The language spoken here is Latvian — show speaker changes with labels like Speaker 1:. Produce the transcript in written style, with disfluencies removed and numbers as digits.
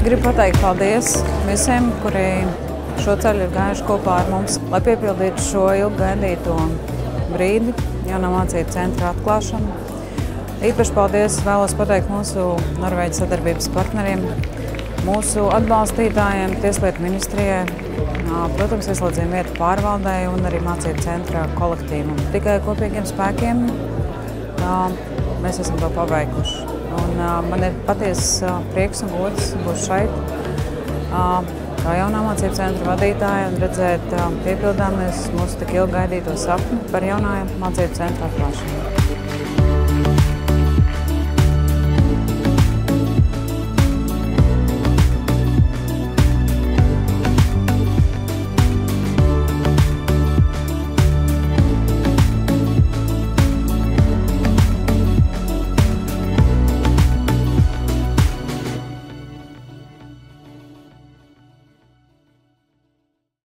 Speaker 1: Gribu pateikt paldies visiem, kuri šo ceļu ir gājuši kopā ar mums, lai piepildītu šo ilgi gaidīto brīdi jaunā mācību centra atklāšanu. Īpaši paldies vēlos pateikt mūsu Norvēģijas sadarbības partneriem, mūsu atbalstītājiem, Tieslietu ministrijai, protams, ieslodzījumu vietu pārvaldei un arī mācību centra kolektīvam. Tikai kopīgiem spēkiem mēs esam to paveikuši. Un man ir patiesa prieks un gods būt šeit, kā jaunā mācību centra vadītāja un redzēt piepildāmies mūsu tik ilgi gaidīto sapni par jaunā mācību centra atklāšanu.